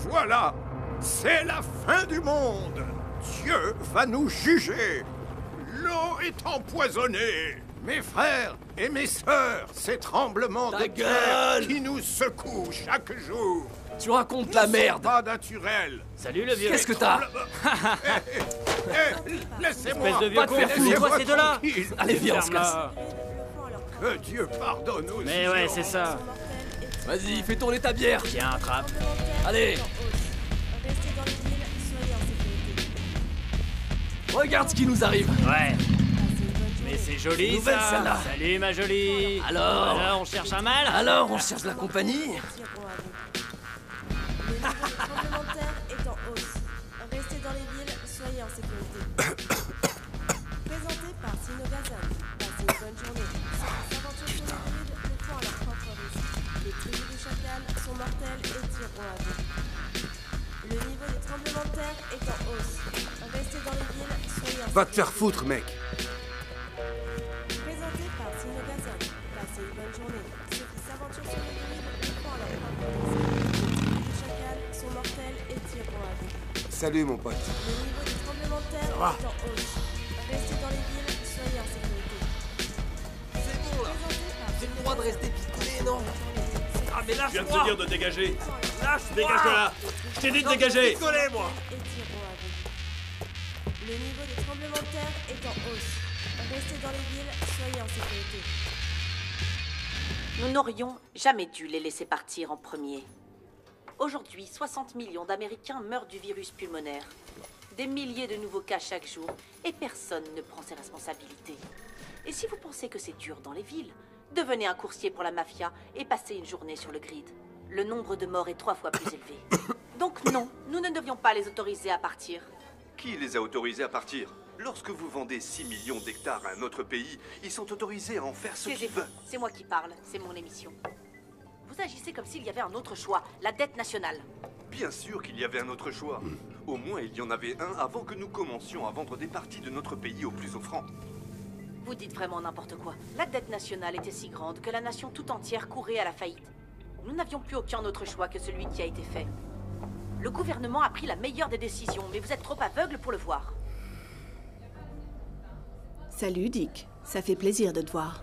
voilà, c'est la fin du monde. Dieu va nous juger. L'eau est empoisonnée. Mes frères et mes sœurs, ces tremblements de terre qui nous secouent chaque jour. Tu racontes la merde. Pas naturel. Salut le vieux. Qu'est-ce que t'as? Laissez-moi. Espèce de vieux Pas te con. faire foutre. C'est quoi ces deux-là? Allez, viens, on se casse. Ferme-la. Que Dieu pardonne aux Mais ouais, c'est ça. Vas-y, fais tourner ta bière. Tiens, attrape. Allez. Restez dans les villes, soyez en sécurité. Regarde ce qui nous arrive. Ouais. Passez une bonne journée. Mais c'est joli Nouvelle, ça. celle-là. Salut ma jolie. Alors on cherche un mal? Alors, on cherche la compagnie? Tireront à vous. Le niveau des tremblements de terre est en hausse. Restez dans les villes, soyez en sécurité. Présenté par Sinogazone. Passez une bonne journée. S'aventure sur les rides, le font à leur propre risque. Les tribus du chacal sont mortels et tireront à vous. Le niveau des tremblements de terre est en hausse. Restez dans les villes, soyez en Va te faire sécurité. foutre, mec. Présenté par Sinogazone. Passez une bonne journée. Ceux qui s'aventurent sur les rides le font à leur propre risque. Les tribus du chacal sont mortels et tireront à vous. Salut, mon pote. Le niveau des tremblements de terre est en hausse. Restez dans les villes, soyez en sécurité. C'est bon là. Présenté par J'ai le droit de rester picolé, non? Ah mais Je viens de te lâche-moi. dire de dégager. Lâche-moi. Dégage de là. Je t'ai dit de dégager. Picolé, moi. et tireront à vous. Le niveau des tremblements de terre est en hausse. Restez dans les villes, soyez en sécurité. Nous n'aurions jamais dû les laisser partir en premier. Aujourd'hui, 60 millions d'Américains meurent du virus pulmonaire. Des milliers de nouveaux cas chaque jour, et personne ne prend ses responsabilités. Et si vous pensez que c'est dur dans les villes, devenez un coursier pour la mafia et passez une journée sur le grid. Le nombre de morts est 3 fois plus élevé. Donc non, nous ne devions pas les autoriser à partir. Qui les a autorisés à partir? Lorsque vous vendez 6 millions d'hectares à un autre pays, ils sont autorisés à en faire ce qu'ils Taisez-vous, veulent. c'est moi qui parle, c'est mon émission. Vous agissez comme s'il y avait un autre choix, la dette nationale. Bien sûr qu'il y avait un autre choix. Au moins, il y en avait un avant que nous commencions à vendre des parties de notre pays aux plus offrants. Vous dites vraiment n'importe quoi. La dette nationale était si grande que la nation tout entière courait à la faillite. Nous n'avions plus aucun autre choix que celui qui a été fait. Le gouvernement a pris la meilleure des décisions, mais vous êtes trop aveugle pour le voir. Salut Dick, ça fait plaisir de te voir.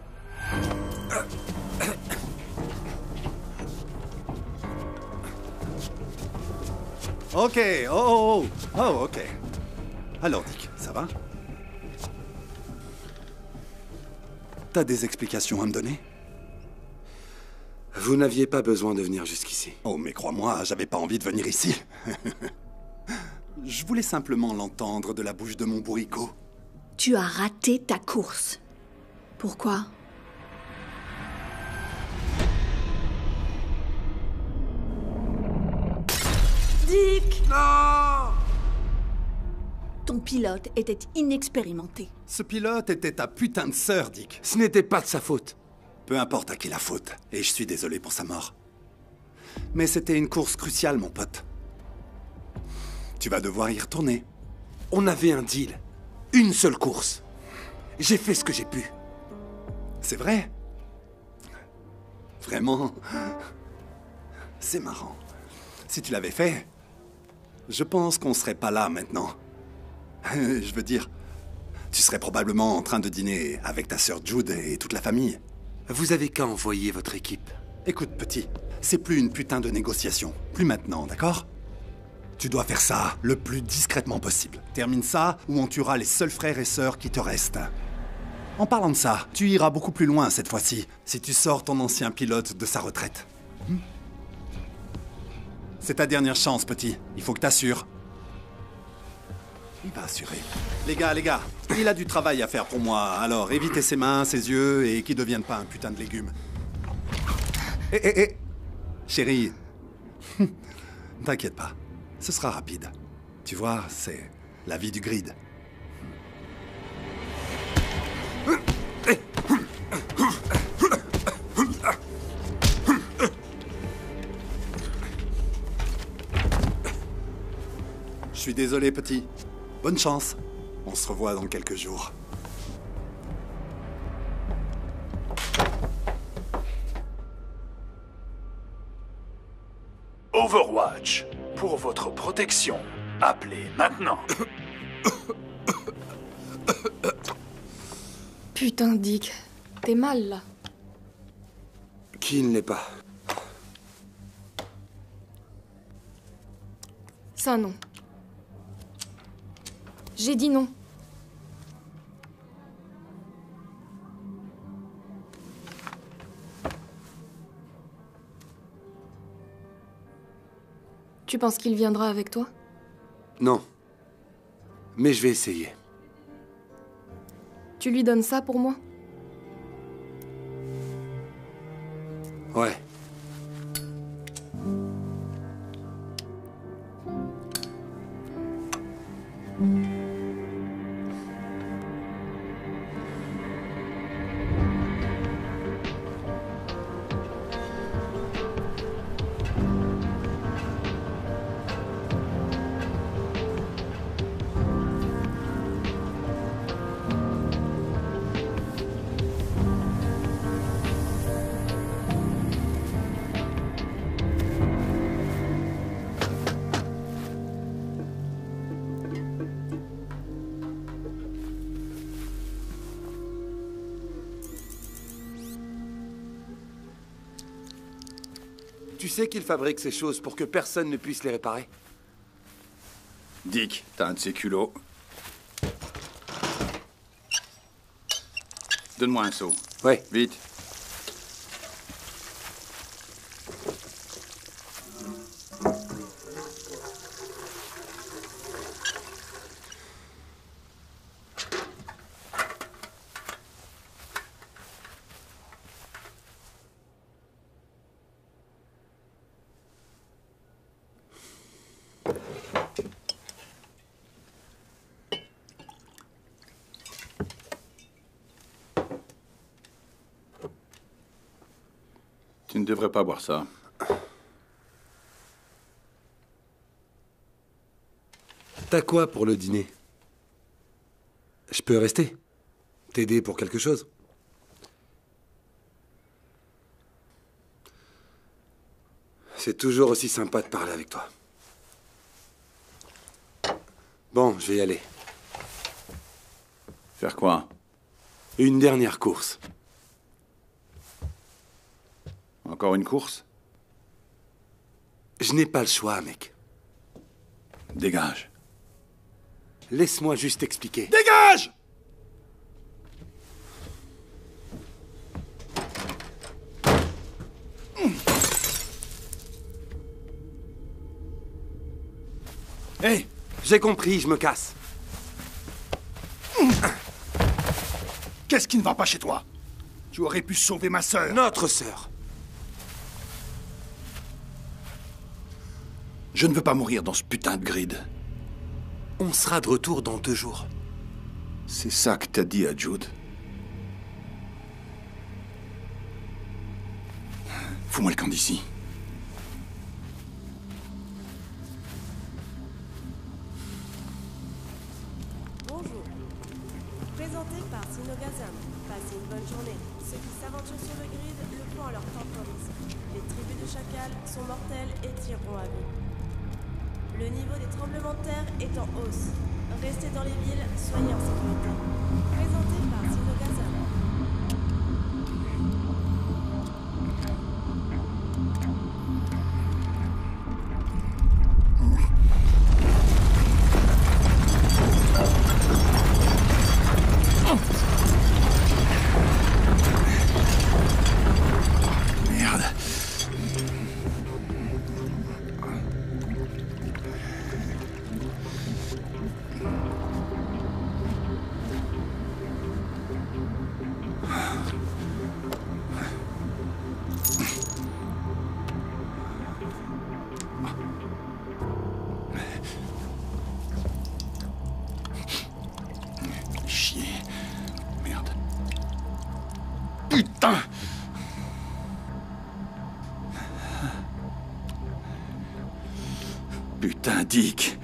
Ok, oh, ok. Alors, Dick, ça va? T'as des explications à me donner? Vous n'aviez pas besoin de venir jusqu'ici. Oh, mais crois-moi, j'avais pas envie de venir ici. Je voulais simplement l'entendre de la bouche de mon bourricot. Tu as raté ta course. Pourquoi? Dick! Non! Ton pilote était inexpérimenté. Ce pilote était ta putain de sœur, Dick. Ce n'était pas de sa faute. Peu importe à qui la faute, et je suis désolé pour sa mort. Mais c'était une course cruciale, mon pote. Tu vas devoir y retourner. On avait un deal. Une seule course. J'ai fait ce que j'ai pu. C'est vrai? Vraiment? C'est marrant. Si tu l'avais fait, je pense qu'on serait pas là maintenant. Je veux dire, tu serais probablement en train de dîner avec ta sœur Jude et toute la famille. Vous avez qu'à envoyer votre équipe. Écoute, petit, c'est plus une putain de négociation. Plus maintenant, d'accord? Tu dois faire ça le plus discrètement possible. Termine ça ou on tuera les seuls frères et sœurs qui te restent. En parlant de ça, tu iras beaucoup plus loin cette fois-ci, si tu sors ton ancien pilote de sa retraite. C'est ta dernière chance, petit. Il faut que t'assures. Il va assurer. Les gars, il a du travail à faire pour moi, alors évitez ses mains, ses yeux, et qu'il ne devienne pas un putain de légume. Chérie, t'inquiète pas, ce sera rapide. Tu vois, c'est la vie du grid. Je suis désolé, petit. Bonne chance. On se revoit dans quelques jours. Overwatch. Pour votre protection, appelez maintenant. Putain, Dick. T'es mal, là. Qui ne l'est pas? Ça, non. J'ai dit non. Tu penses qu'il viendra avec toi? Non. Mais je vais essayer. Tu lui donnes ça pour moi? Ouais. Tu sais qu'il fabrique ces choses pour que personne ne puisse les réparer? Dick, t'as un de ces culots. Donne-moi un seau. Ouais. Vite. Tu ne devrais pas boire ça. T'as quoi pour le dîner? Je peux rester? T'aider pour quelque chose? C'est toujours aussi sympa de parler avec toi. Bon, je vais y aller. Faire quoi? Une dernière course. Encore une course? Je n'ai pas le choix, mec. Dégage. Laisse-moi juste expliquer. Dégage! Hé, j'ai compris, je me casse. Qu'est-ce qui ne va pas chez toi? Tu aurais pu sauver ma sœur. Notre sœur. Je ne veux pas mourir dans ce putain de grid. On sera de retour dans 2 jours. C'est ça que t'as dit à Jude? Fous-moi le camp d'ici. Bonjour. Présenté par Sinogazam. Passez une bonne journée. Ceux qui s'aventurent sur le grid le font à leur temporisme. Les tribus de chacals sont mortelles et tireront à vue. Le niveau des tremblements de terre est en hausse. Restez dans les villes, soyez en sécurité. Présenté par Sinogazam. Merde. Chier. Merde. Putain! Putain, Dick.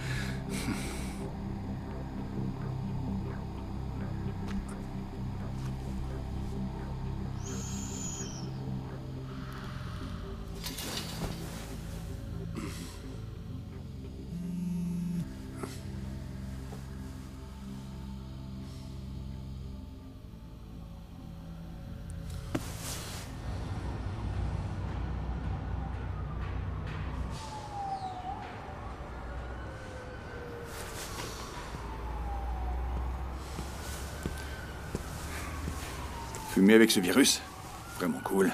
Fumer avec ce virus? Vraiment cool.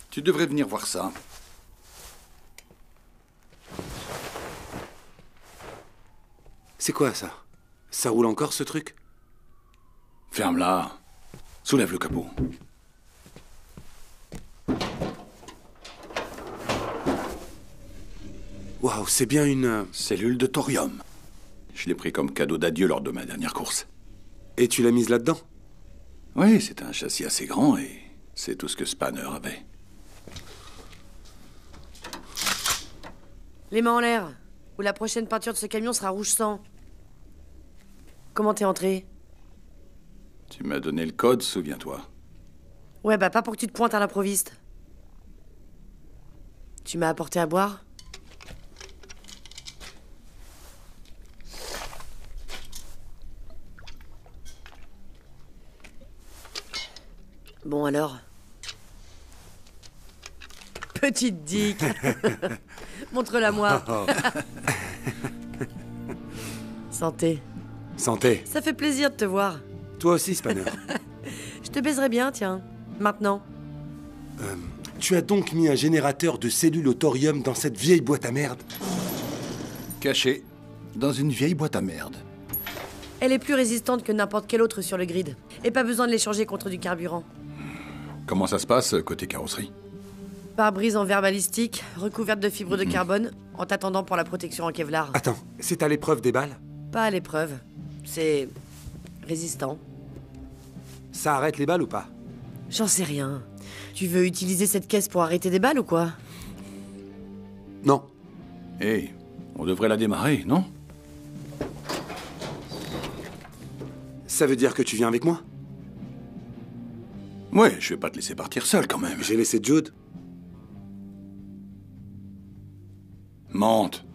Tu devrais venir voir ça. C'est quoi ça? Ça roule encore ce truc? Ferme-la. Soulève le capot. Waouh, c'est bien une... Cellule de thorium. Je l'ai pris comme cadeau d'adieu lors de ma dernière course. Et tu l'as mise là-dedans? Oui, c'est un châssis assez grand et c'est tout ce que Spanner avait. Les mains en l'air, ou la prochaine peinture de ce camion sera rouge sang. Comment t'es entré? Tu m'as donné le code, souviens-toi. Ouais, bah pas pour que tu te pointes à l'improviste. Tu m'as apporté à boire? Bon alors. Petite Dick. Montre-la moi. Santé. Santé. Ça fait plaisir de te voir. Toi aussi, Spanner. Je te baiserais bien, tiens. Maintenant. Tu as donc mis un générateur de cellules au thorium dans cette vieille boîte à merde? Caché dans une vieille boîte à merde. Elle est plus résistante que n'importe quelle autre sur le grid. Et pas besoin de l'échanger contre du carburant. Comment ça se passe côté carrosserie? Pare-brise en verre balistique, recouverte de fibres de carbone, en t'attendant pour la protection en Kevlar. Attends, c'est à l'épreuve des balles? Pas à l'épreuve. C'est... résistant. Ça arrête les balles ou pas? J'en sais rien. Tu veux utiliser cette caisse pour arrêter des balles ou quoi? Non. Hé, on devrait la démarrer, non? Ça veut dire que tu viens avec moi? Ouais, je vais pas te laisser partir seul quand même. J'ai laissé Jude. Monte.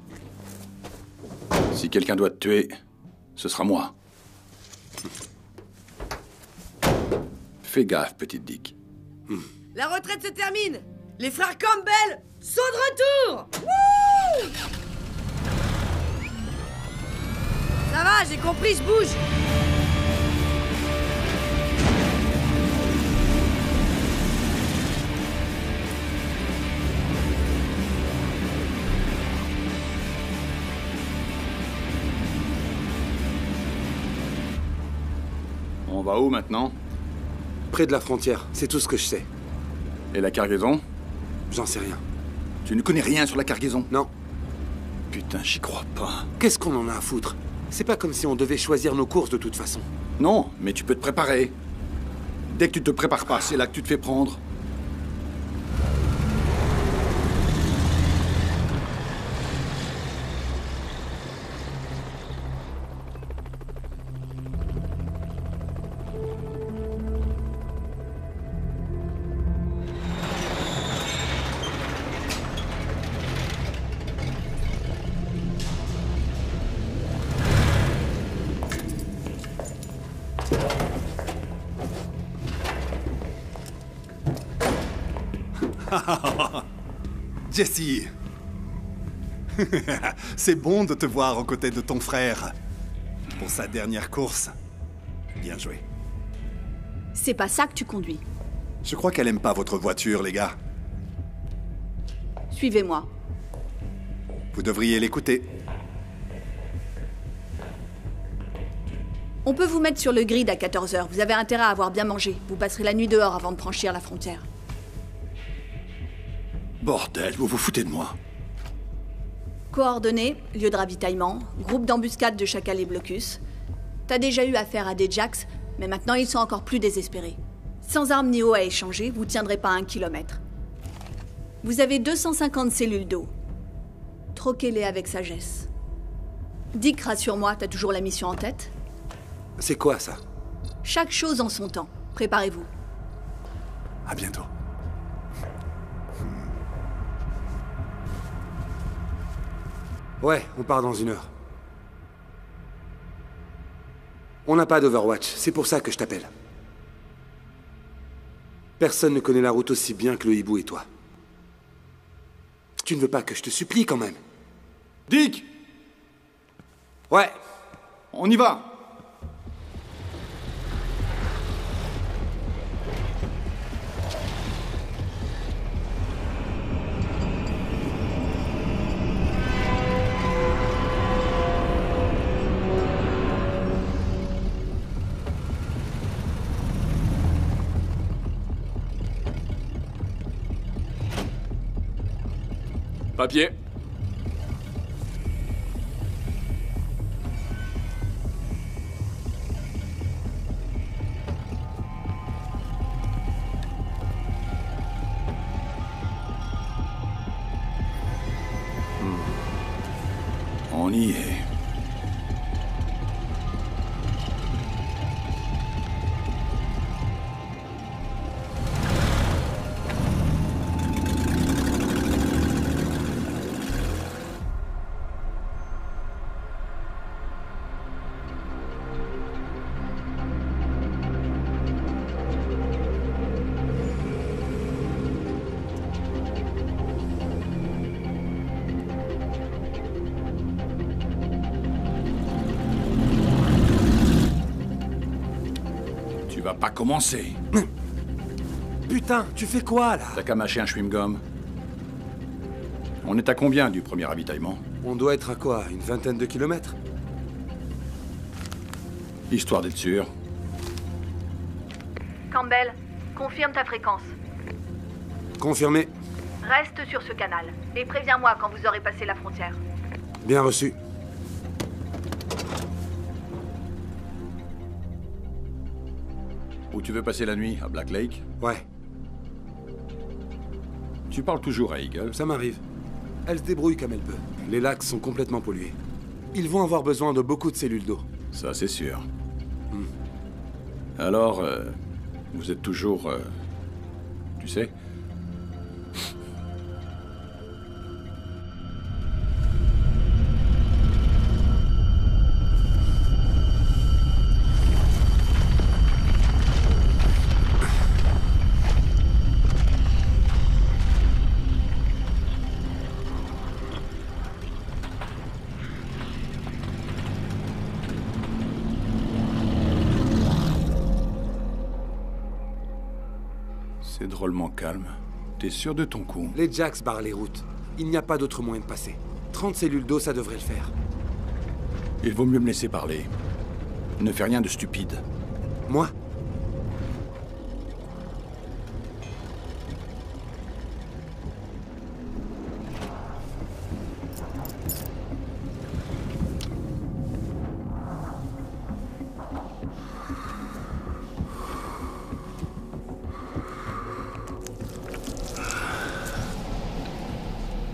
Si quelqu'un doit te tuer, ce sera moi. Fais gaffe, petite Dick. La retraite se termine. Les frères Campbell sont de retour. Wouh! Ça va, j'ai compris, je bouge. On va où maintenant? Près de la frontière, c'est tout ce que je sais. Et la cargaison? J'en sais rien. Tu ne connais rien sur la cargaison? Non. Putain, j'y crois pas. Qu'est-ce qu'on en a à foutre? C'est pas comme si on devait choisir nos courses de toute façon. Non, mais tu peux te préparer. Dès que tu te prépares pas, c'est là que tu te fais prendre. Jesse. C'est bon de te voir aux côtés de ton frère. Pour sa dernière course. Bien joué. C'est pas ça que tu conduis. Je crois qu'elle aime pas votre voiture, les gars. Suivez-moi. Vous devriez l'écouter. On peut vous mettre sur le grid à 14h. Vous avez intérêt à avoir bien mangé. Vous passerez la nuit dehors avant de franchir la frontière. Bordel, vous vous foutez de moi. Coordonnées, lieu de ravitaillement, groupe d'embuscade de Chacal et Blocus. T'as déjà eu affaire à des Jacks, mais maintenant ils sont encore plus désespérés. Sans armes ni eau à échanger, vous tiendrez pas 1 kilomètre. Vous avez 250 cellules d'eau. Troquez-les avec sagesse. Dick, rassure-moi, t'as toujours la mission en tête? C'est quoi ça? Chaque chose en son temps. Préparez-vous. À bientôt. Ouais, on part dans 1 heure. On n'a pas d'Overwatch, c'est pour ça que je t'appelle. Personne ne connaît la route aussi bien que le hibou et toi. Tu ne veux pas que je te supplie quand même? Dick! Ouais. On y va. Papier. On y est. Tu vas pas commencer. Putain, tu fais quoi, là? T'as qu'à mâcher un chewing-gum. On est à combien du premier ravitaillement? On doit être à quoi? Une vingtaine de kilomètres? Histoire d'être sûr. Campbell, confirme ta fréquence. Confirmé. Reste sur ce canal et préviens-moi quand vous aurez passé la frontière. Bien reçu. Où tu veux passer la nuit? À Black Lake? Ouais, Tu parles toujours à Eagle? ça m'arrive. Elle se débrouille comme elle peut. Les lacs sont complètement pollués. Ils vont avoir besoin de beaucoup de cellules d'eau. Ça, c'est sûr. Alors, vous êtes toujours... tu sais? C'est drôlement calme. T'es sûr de ton coup? Les Jacks barrent les routes. Il n'y a pas d'autre moyen de passer. 30 cellules d'eau, ça devrait le faire. Il vaut mieux me laisser parler. Ne fais rien de stupide. Moi?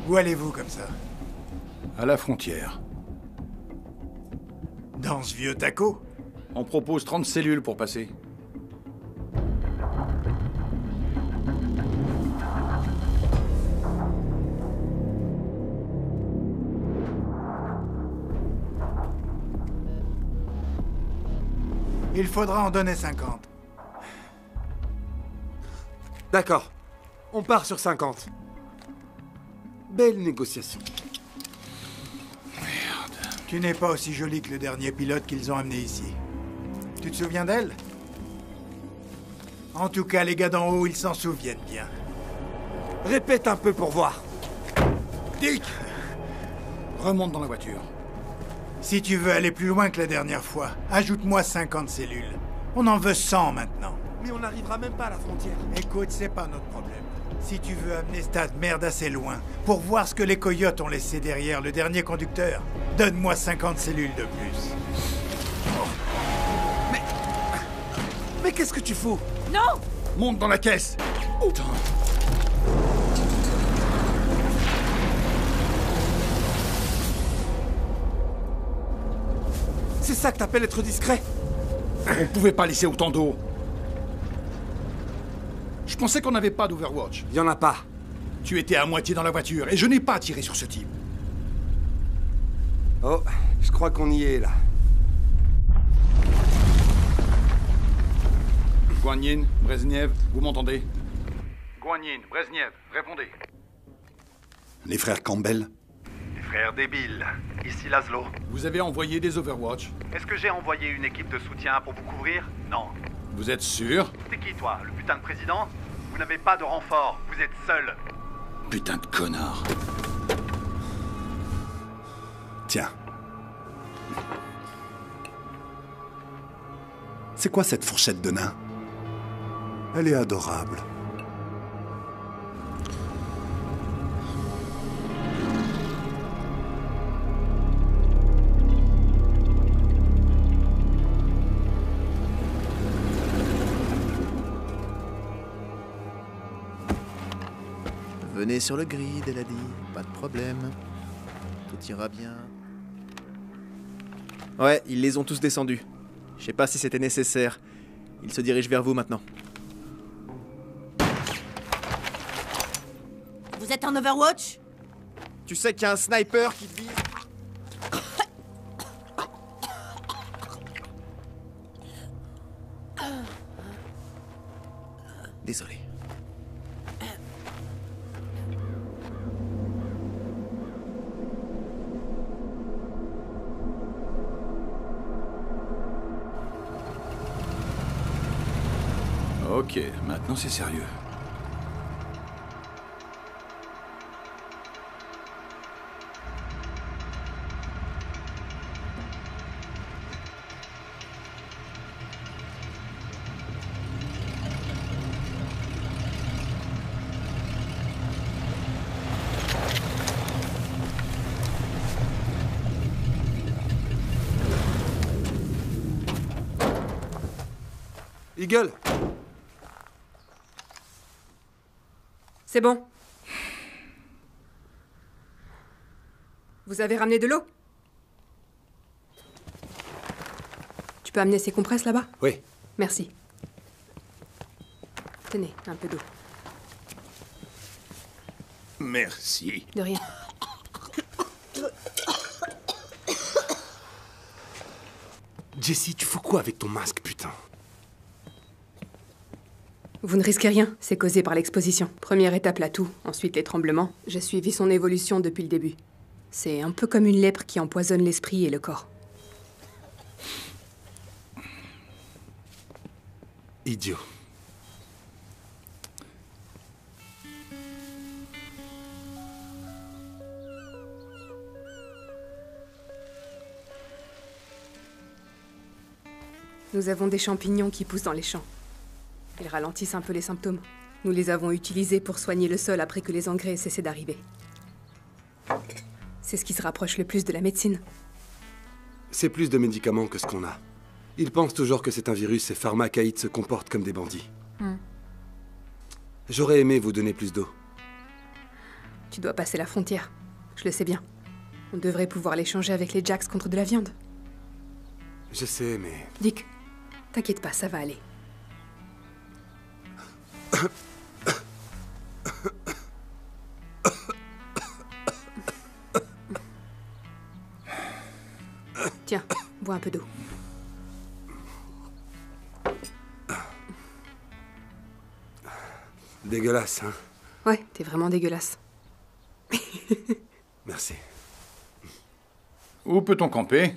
Où allez-vous comme ça? À la frontière. Dans ce vieux taco? On propose 30 cellules pour passer. Il faudra en donner 50. D'accord. On part sur 50. Belle négociation. Tu n'es pas aussi jolie que le dernier pilote qu'ils ont amené ici. Tu te souviens d'elle? En tout cas, les gars d'en haut, ils s'en souviennent bien. Répète un peu pour voir. Dick! Remonte dans la voiture. Si tu veux aller plus loin que la dernière fois, ajoute-moi 50 cellules. On en veut 100 maintenant. Mais on n'arrivera même pas à la frontière. Écoute, c'est pas notre problème. Si tu veux amener ce tas de merde assez loin, pour voir ce que les coyotes ont laissé derrière le dernier conducteur, donne-moi 50 cellules de plus. Mais qu'est-ce que tu fous? Non! Monte dans la caisse! Putain. C'est ça que t'appelles être discret? On pouvait pas laisser autant d'eau. Je pensais qu'on n'avait pas d'Overwatch. Y en a pas. Tu étais à moitié dans la voiture et je n'ai pas tiré sur ce type. Oh, je crois qu'on y est, là. Guanyin, Brezhnev, vous m'entendez? Guanyin, Brezhnev, répondez. Les frères Campbell? Les Frère débile, ici Laszlo. Vous avez envoyé des Overwatch? Est-ce que j'ai envoyé une équipe de soutien pour vous couvrir? Non. Vous êtes sûr? T'es qui toi, le putain de président? Vous n'avez pas de renfort, vous êtes seul. Putain de connard. Tiens. C'est quoi cette fourchette de nain? Elle est adorable. Venez sur le grid, elle a dit. Pas de problème. Tout ira bien. Ouais, ils les ont tous descendus. Je sais pas si c'était nécessaire. Ils se dirigent vers vous maintenant. Vous êtes en Overwatch? Tu sais qu'il y a un sniper qui te vise. Désolé. Ok, maintenant c'est sérieux. Eagle! C'est bon. Vous avez ramené de l'eau? Tu peux amener ces compresses là-bas? Oui. Merci. Tenez, un peu d'eau. Merci. De rien. Jessie, tu fous quoi avec ton masque, putain? Vous ne risquez rien, c'est causé par l'exposition. Première étape, la toux, ensuite les tremblements. J'ai suivi son évolution depuis le début. C'est un peu comme une lèpre qui empoisonne l'esprit et le corps. Idiot. Nous avons des champignons qui poussent dans les champs. Ils ralentissent un peu les symptômes. Nous les avons utilisés pour soigner le sol après que les engrais aient cessé d'arriver. C'est ce qui se rapproche le plus de la médecine. C'est plus de médicaments que ce qu'on a. Ils pensent toujours que c'est un virus et Pharmacaïd se comportent comme des bandits. J'aurais aimé vous donner plus d'eau. Tu dois passer la frontière. Je le sais bien. On devrait pouvoir l'échanger avec les Jacks contre de la viande. Je sais, mais... Dick, t'inquiète pas, ça va aller. Tiens, bois un peu d'eau. Dégueulasse, hein? Ouais, t'es vraiment dégueulasse. Merci. Où peut-on camper?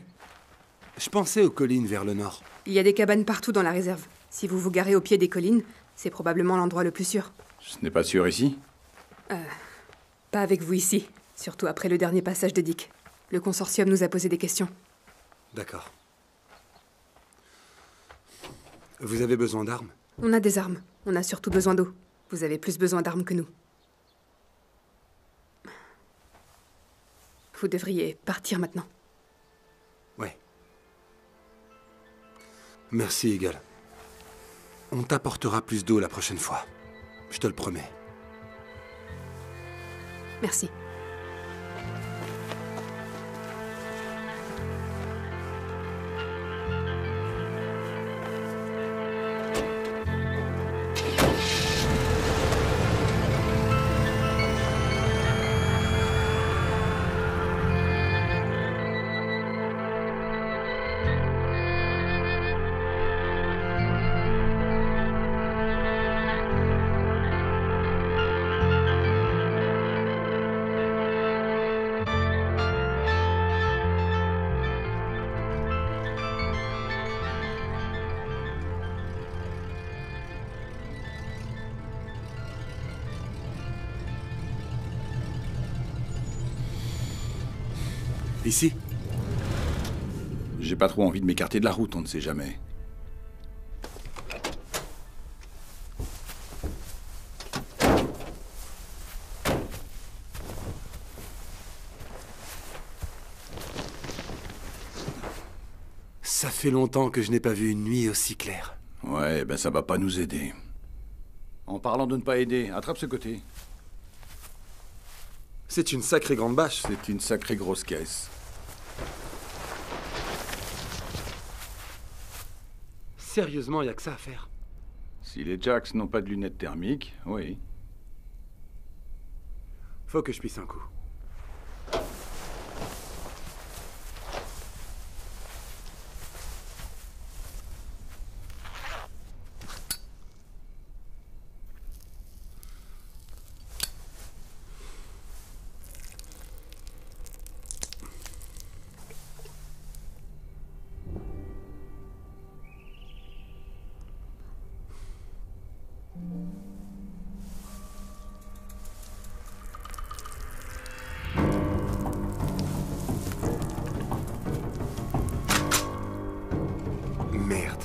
Je pensais aux collines vers le nord. Il y a des cabanes partout dans la réserve. Si vous vous garez au pied des collines, c'est probablement l'endroit le plus sûr. Ce n'est pas sûr ici? Pas avec vous ici. Surtout après le dernier passage de Dick. Le consortium nous a posé des questions. D'accord. Vous avez besoin d'armes? On a des armes. On a surtout besoin d'eau. Vous avez plus besoin d'armes que nous. Vous devriez partir maintenant. Ouais. Merci, Eagle. On t'apportera plus d'eau la prochaine fois. Je te le promets. Merci. Ici? J'ai pas trop envie de m'écarter de la route, on ne sait jamais. Ça fait longtemps que je n'ai pas vu une nuit aussi claire. Ouais, ben ça va pas nous aider. En parlant de ne pas aider, attrape ce côté. C'est une sacrée grande bâche. C'est une sacrée grosse caisse. Sérieusement, y a que ça à faire. Si les Jacks n'ont pas de lunettes thermiques, oui. Faut que je puisse un coup. Merde.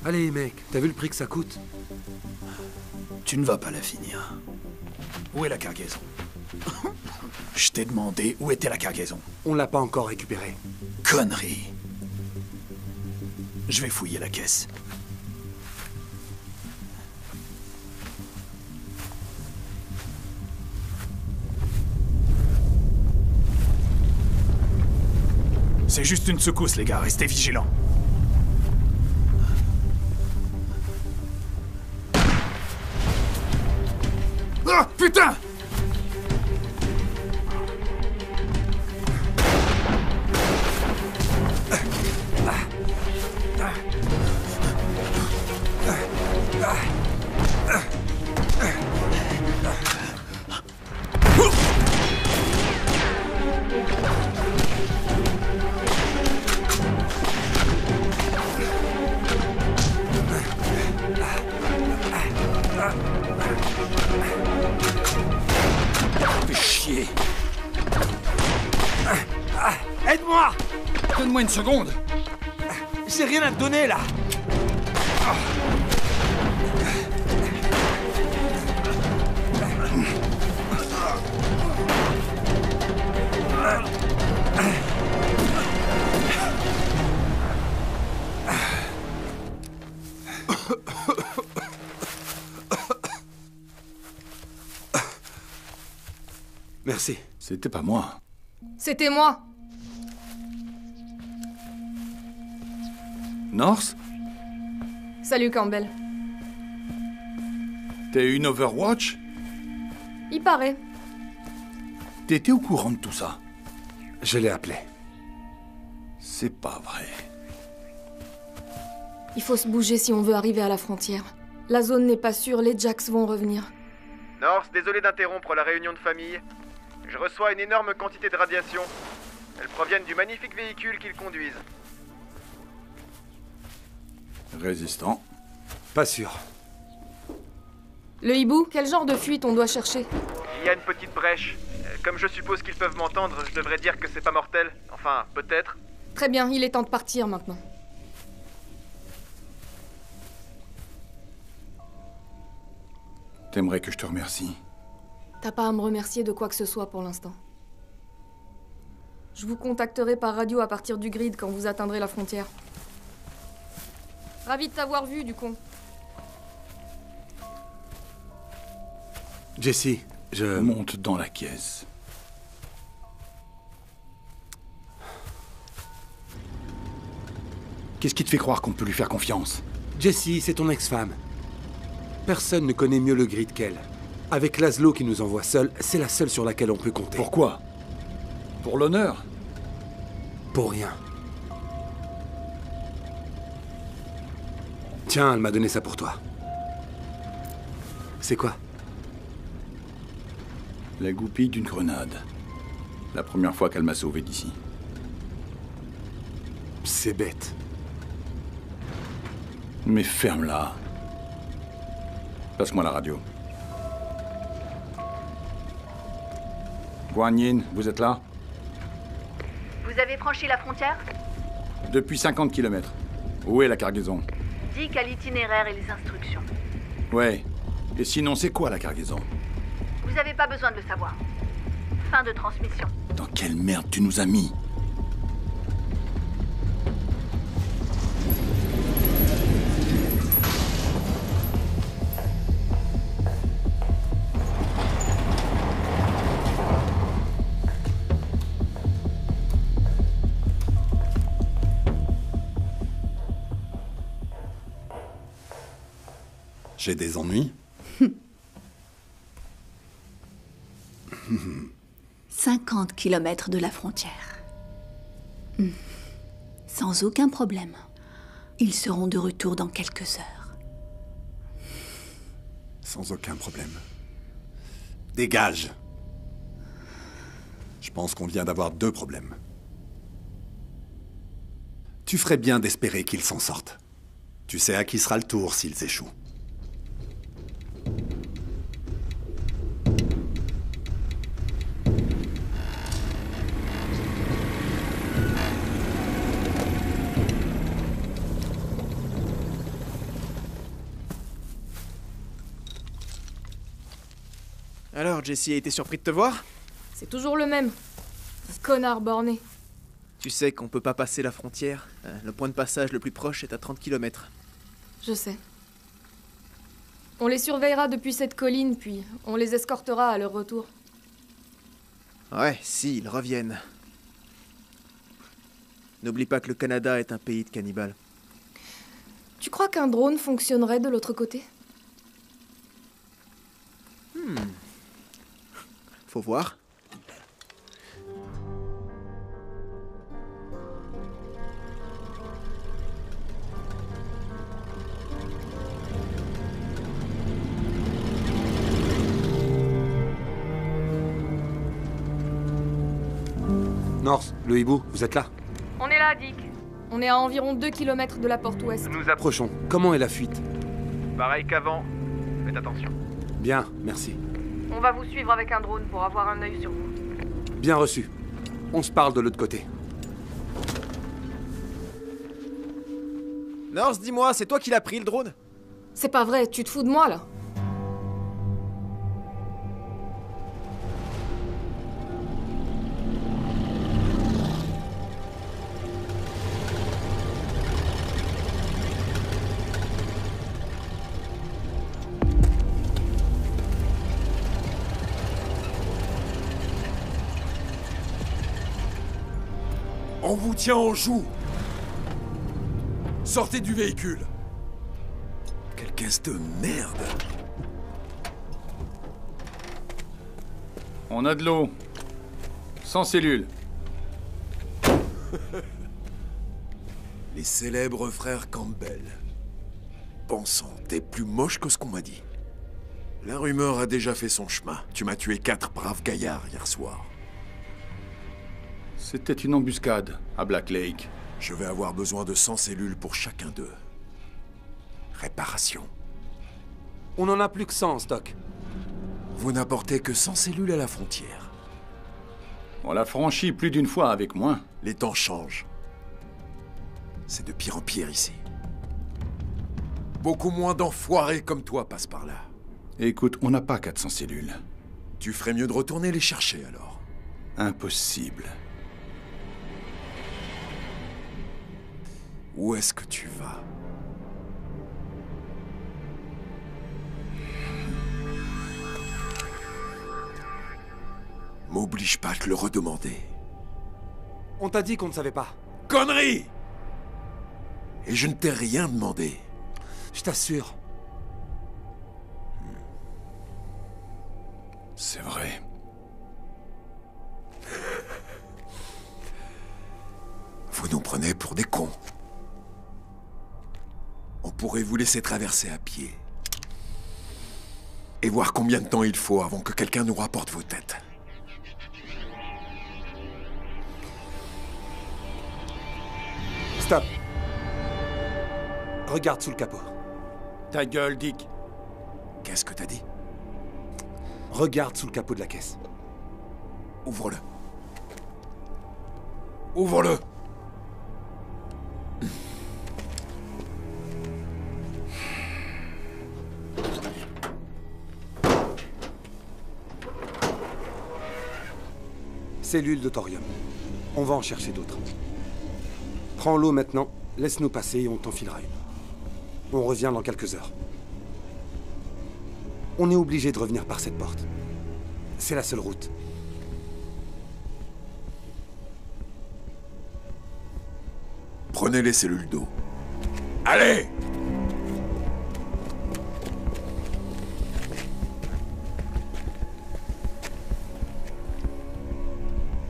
Allez mec, t'as vu le prix que ça coûte? Tu ne vas pas la finir. Où est la cargaison? Je t'ai demandé où était la cargaison. On l'a pas encore récupérée. Connerie. Je vais fouiller la caisse. C'est juste une secousse, les gars. Restez vigilants. Ah, putain! Fais chier. Aide-moi! Donne-moi une seconde. J'ai rien à te donner là. Merci. C'était pas moi. C'était moi. North? Salut Campbell. T'es une Overwatch? Il paraît. T'étais au courant de tout ça? Je l'ai appelé. C'est pas vrai. Il faut se bouger si on veut arriver à la frontière. La zone n'est pas sûre, les Jacks vont revenir. North, désolé d'interrompre la réunion de famille. Je reçois une énorme quantité de radiation. Elles proviennent du magnifique véhicule qu'ils conduisent. Résistant. Pas sûr. Le hibou, quel genre de fuite on doit chercher? Il y a une petite brèche. Comme je suppose qu'ils peuvent m'entendre, je devrais dire que c'est pas mortel. Enfin, peut-être. Très bien, il est temps de partir maintenant. T'aimerais que je te remercie? T'as pas à me remercier de quoi que ce soit pour l'instant. Je vous contacterai par radio à partir du grid quand vous atteindrez la frontière. Ravi de t'avoir vu, du con. Jesse, je monte dans la caisse. Qu'est-ce qui te fait croire qu'on peut lui faire confiance? Jessie, c'est ton ex-femme. Personne ne connaît mieux le grid qu'elle. Avec Laszlo qui nous envoie seul, c'est la seule sur laquelle on peut compter. Pourquoi? Pour l'honneur? Pour rien. Tiens, elle m'a donné ça pour toi. C'est quoi? La goupille d'une grenade. La première fois qu'elle m'a sauvé d'ici. C'est bête. Mais ferme-la. Passe-moi la radio. Guan Yin, vous êtes là? Vous avez franchi la frontière? Depuis 50 km. Où est la cargaison? Dick a l'itinéraire et les instructions. Ouais. Et sinon, c'est quoi la cargaison? Vous n'avez pas besoin de le savoir. Fin de transmission. Dans quelle merde tu nous as mis? J'ai des ennuis. 50 km de la frontière. Sans aucun problème. Ils seront de retour dans quelques heures. Sans aucun problème. Dégage! Je pense qu'on vient d'avoir 2 problèmes. Tu ferais bien d'espérer qu'ils s'en sortent. Tu sais à qui sera le tour s'ils échouent. Alors, Jesse a été surpris de te voir? C'est toujours le même. Un connard borné. Tu sais qu'on peut pas passer la frontière. Le point de passage le plus proche est à 30 km. Je sais. On les surveillera depuis cette colline, puis on les escortera à leur retour. Ouais, si, ils reviennent. N'oublie pas que le Canada est un pays de cannibales. Tu crois qu'un drone fonctionnerait de l'autre côté? Faut voir. North, le hibou, vous êtes là? On est là, Dick. On est à environ 2 km de la porte ouest. Nous Approchons. Comment est la fuite? Pareil qu'avant. Faites attention. Bien, merci. On va vous suivre avec un drone pour avoir un œil sur vous. Bien reçu. On se parle de l'autre côté. North, dis-moi, c'est toi qui l'as pris, le drone? C'est pas vrai, tu te fous de moi, là? On vous tient en joue. Sortez du véhicule. Quelle caisse de merde. On a de l'eau. 100 cellules. Les célèbres frères Campbell. Bon sang, t'es plus moche que ce qu'on m'a dit. La rumeur a déjà fait son chemin. Tu m'as tué 4 braves gaillards hier soir. C'était une embuscade à Black Lake. Je vais avoir besoin de 100 cellules pour chacun d'eux. Réparation. On n'en a plus que 100 en stock. Vous n'apportez que 100 cellules à la frontière. On l'a franchi plus d'une fois avec moins. Les temps changent. C'est de pire en pire ici. Beaucoup moins d'enfoirés comme toi passent par là. Écoute, on n'a pas 400 cellules. Tu ferais mieux de retourner les chercher alors. Impossible. Où est-ce que tu vas? M'oblige pas à te le redemander. On t'a dit qu'on ne savait pas. Connerie! Et je ne t'ai rien demandé. Je t'assure. C'est vrai. Vous nous prenez pour des cons. On pourrait vous laisser traverser à pied. Et voir combien de temps il faut avant que quelqu'un nous rapporte vos têtes. Stop. Regarde sous le capot. Ta gueule, Dick. Qu'est-ce que t'as dit? Regarde sous le capot de la caisse. Ouvre-le. Ouvre-le! Cellules de thorium. On va en chercher d'autres. Prends l'eau maintenant, laisse-nous passer et on t'en filera une. On revient dans quelques heures. On est obligé de revenir par cette porte. C'est la seule route. Prenez les cellules d'eau. Allez!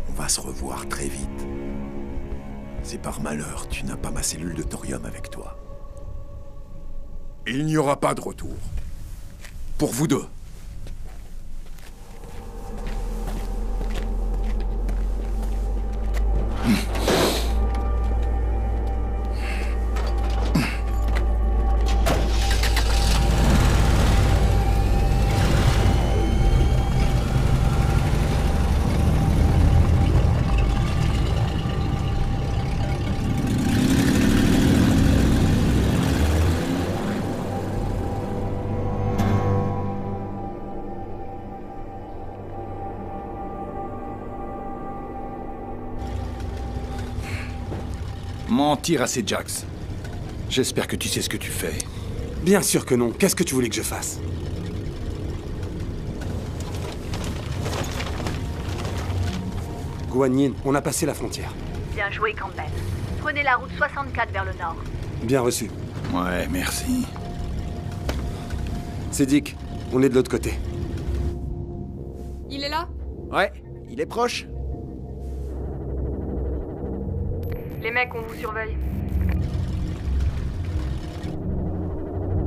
On va se revoir très vite. Si par malheur tu n'as pas ma cellule de thorium avec toi, il n'y aura pas de retour. Pour vous deux. Mentir à ces Jax. J'espère que tu sais ce que tu fais. Bien sûr que non. Qu'est-ce que tu voulais que je fasse? Guan Yin, on a passé la frontière. Bien joué, Campbell. Prenez la route 64 vers le nord. Bien reçu. Ouais, merci. C'est Dick. On est de l'autre côté. Il est là? Ouais, il est proche. Les mecs, on vous surveille.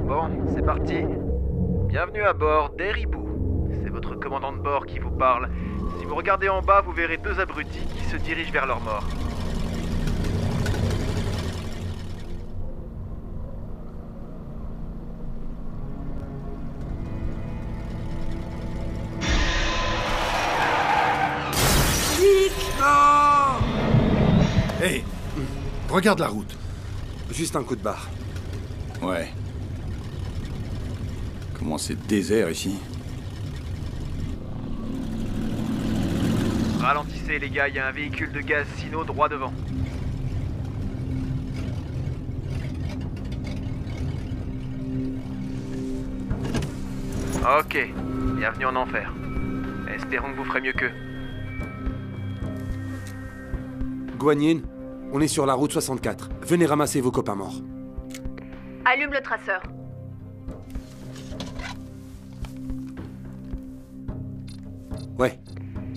Bon, c'est parti. Bienvenue à bord d'Eribou. C'est votre commandant de bord qui vous parle. Si vous regardez en bas, vous verrez deux abrutis qui se dirigent vers leur mort. Hey, regarde la route. Juste un coup de barre. Ouais. Comment c'est désert ici? Ralentissez les gars, il y a un véhicule de gaz Sino droit devant. Ok, bienvenue en enfer. Espérons que vous ferez mieux qu'eux. Guan Yin, on est sur la route 64. Venez ramasser vos copains morts. Allume le traceur. Ouais,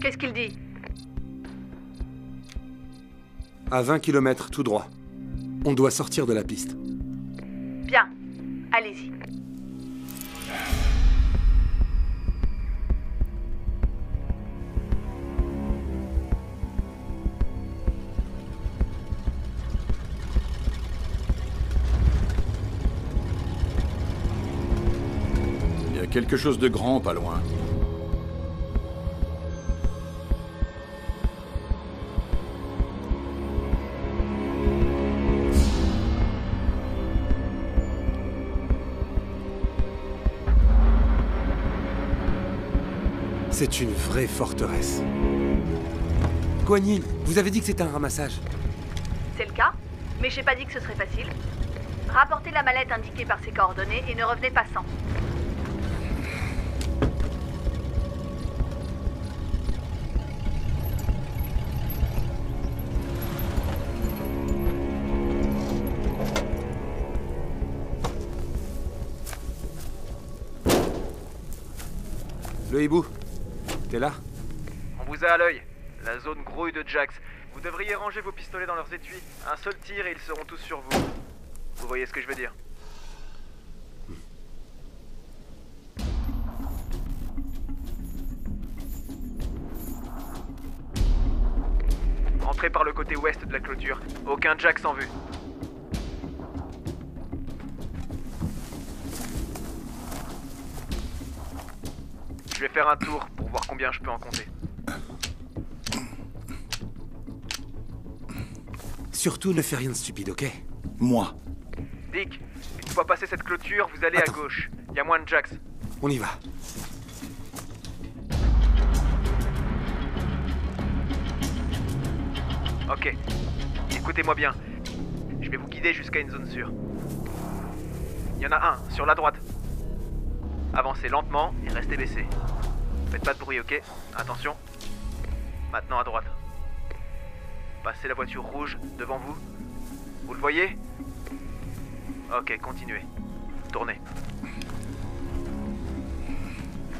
Qu'est-ce qu'il dit? à 20 km tout droit. On doit sortir de la piste. Bien. Allez-y. Il y a quelque chose de grand pas loin. C'est une vraie forteresse. Guan Yin, vous avez dit que c'était un ramassage. C'est le cas, mais j'ai pas dit que ce serait facile. Rapportez la mallette indiquée par ses coordonnées et ne revenez pas sans. Le hibou, t'es là? On vous a à l'œil. La zone grouille de Jax. Vous devriez ranger vos pistolets dans leurs étuis. Un seul tir et ils seront tous sur vous. Vous voyez ce que je veux dire? Entrez par le côté ouest de la clôture. Aucun Jax en vue. Je vais faire un tour pour voir combien je peux en compter. Surtout ne fais rien de stupide, ok? Moi. Dick, une fois passé cette clôture, vous allez à gauche. Il y a moins de Jax. On y va. Ok. Écoutez-moi bien. Je vais vous guider jusqu'à une zone sûre. Il y en a un, sur la droite. Avancez lentement et restez baissé. Faites pas de bruit, ok? Attention. Maintenant à droite. Passez la voiture rouge devant vous. Vous le voyez? Ok, continuez. Tournez.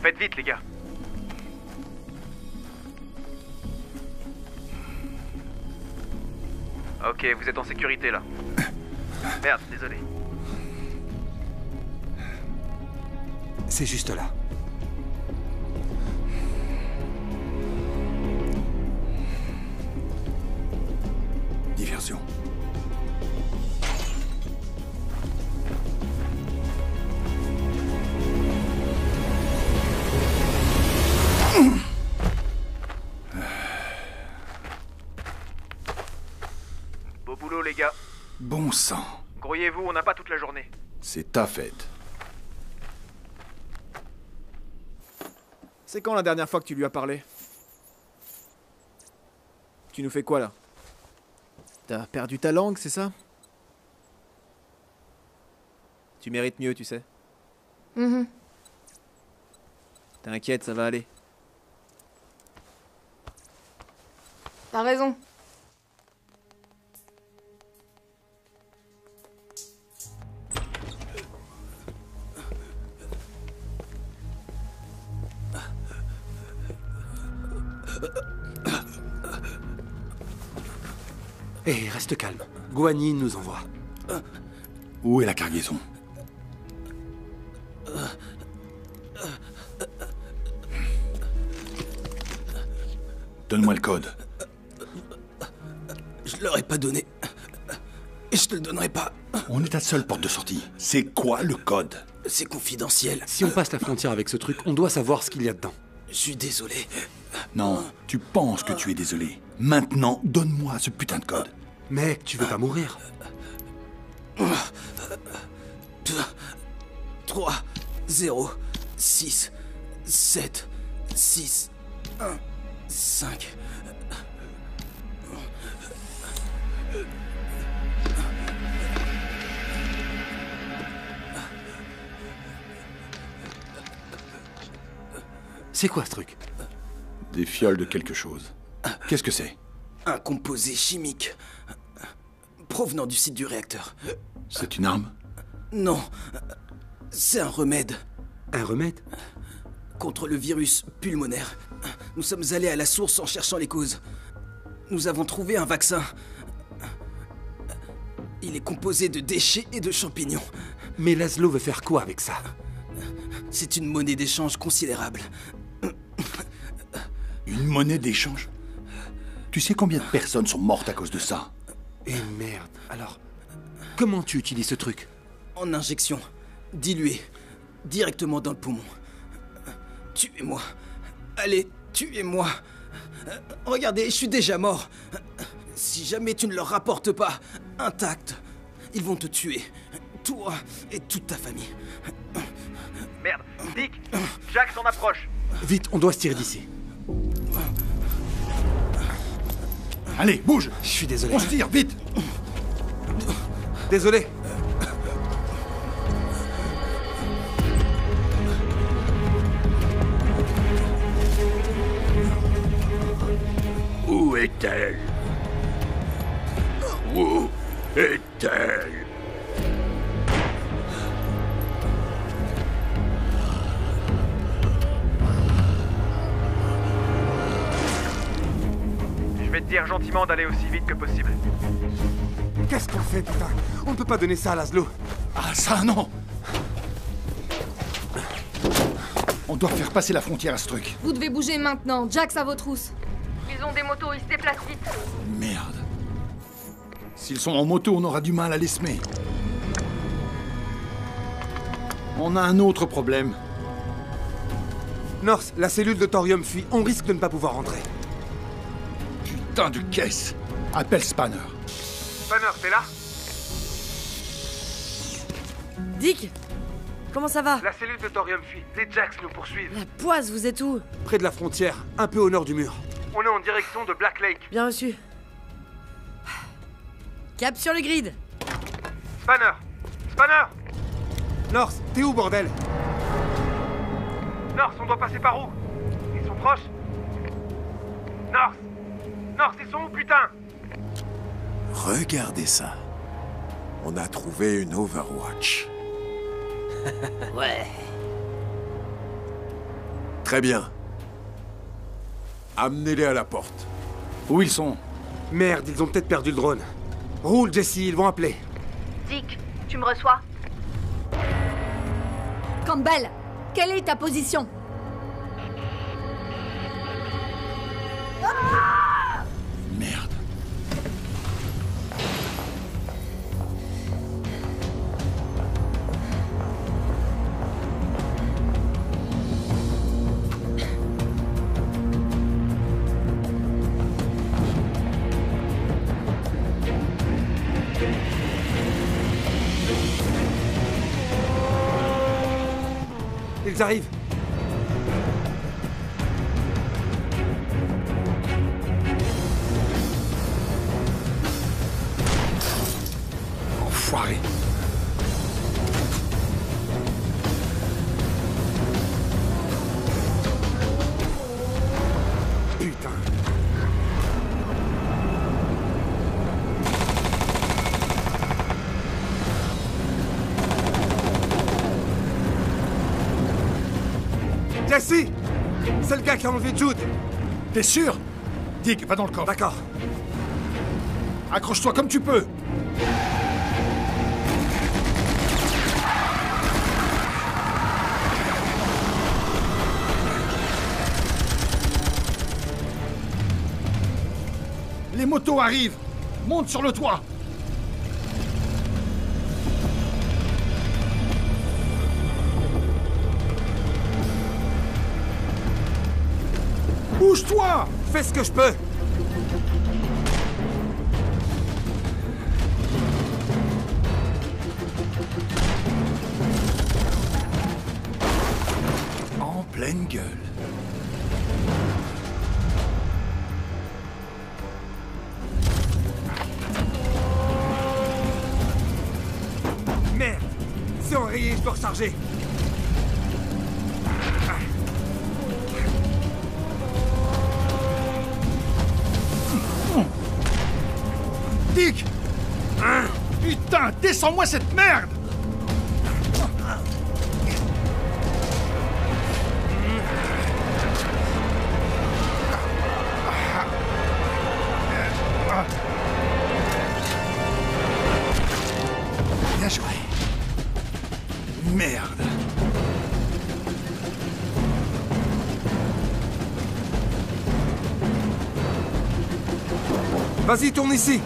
Faites vite, les gars. Ok, vous êtes en sécurité là. Merde, désolé. C'est juste là. Diversion. Beau boulot, les gars. Bon sang. Grouillez-vous, on n'a pas toute la journée. C'est ta fête. C'est quand la dernière fois que tu lui as parlé? Tu nous fais quoi là? T'as perdu ta langue, c'est ça? Tu mérites mieux, tu sais. T'inquiète, ça va aller. T'as raison. Hé, reste calme. Guanyin nous envoie. Où est la cargaison? Donne-moi le code. Je l'aurais pas donné. Et je te le donnerai pas. On est ta seule porte de sortie. C'est quoi le code? C'est confidentiel. Si on passe la frontière avec ce truc, on doit savoir ce qu'il y a dedans. Je suis désolé. Non, tu penses que tu es désolé. Maintenant, donne-moi ce putain de code. Mec, tu veux pas mourir? 3, 0, 6, 7, 6, 1, 5. C'est quoi ce truc? Des fioles de quelque chose. Qu'est-ce que c'est? Un composé chimique provenant du site du réacteur. C'est une arme? Non, c'est un remède. Un remède? Contre le virus pulmonaire. Nous sommes allés à la source en cherchant les causes. Nous avons trouvé un vaccin. Il est composé de déchets et de champignons. Mais Laszlo veut faire quoi avec ça? C'est une monnaie d'échange considérable. Une monnaie d'échange? Tu sais combien de personnes sont mortes à cause de ça? Eh merde, alors, comment tu utilises ce truc? En injection, dilué, directement dans le poumon. Tuez-moi. Allez, tuez-moi. Regardez, je suis déjà mort. Si jamais tu ne leur rapportes pas intact, ils vont te tuer. Toi et toute ta famille. Merde, Dick, Jax en approche. Vite, on doit se tirer d'ici. Allez, bouge! Je suis désolé. On se tire, vite! Désolé. Où est-elle? Où est-elle? Je vais te dire gentiment d'aller aussi vite que possible. Qu'est-ce qu'on fait, putain? On ne peut pas donner ça à Laszlo. Ah, ça, non! On doit faire passer la frontière à ce truc. Vous devez bouger maintenant. Jax à vos trousses. Ils ont des motos, ils se déplacent vite. Merde. S'ils sont en moto, on aura du mal à les semer. On a un autre problème. North, la cellule de thorium fuit. On risque de ne pas pouvoir rentrer. Putain de caisse. Appelle Spanner. Spanner, t'es là? Dick, comment ça va? La cellule de thorium fuit. Les Jax nous poursuivent. La poisse, vous êtes où? Près de la frontière, un peu au nord du mur. On est en direction de Black Lake. Bien reçu. Cap sur le grid. Spanner! Spanner! North, t'es où, bordel? North, on doit passer par où? Ils sont proches? North! North, ils sont où, putain? Regardez ça. On a trouvé une Overwatch. Ouais. Très bien. Amenez-les à la porte. Où ils sont? Merde, ils ont peut-être perdu le drone. Roule, Jesse, ils vont appeler. Dick, tu me reçois? Campbell, quelle est ta position? Merde. Ils arrivent. Enfoiré. Putain. Jesse! C'est le gars qui a enlevé Jude. T'es sûr? Dick, va dans le coffre. D'accord. Accroche-toi comme tu peux. Les motos arrivent. Monte sur le toit. Bouge-toi! Fais ce que je peux. En pleine gueule. Merde! C'est enrayé, je dois recharger. Dick! Putain, descends-moi cette merde! Bien joué. Merde. Vas-y, tourne ici.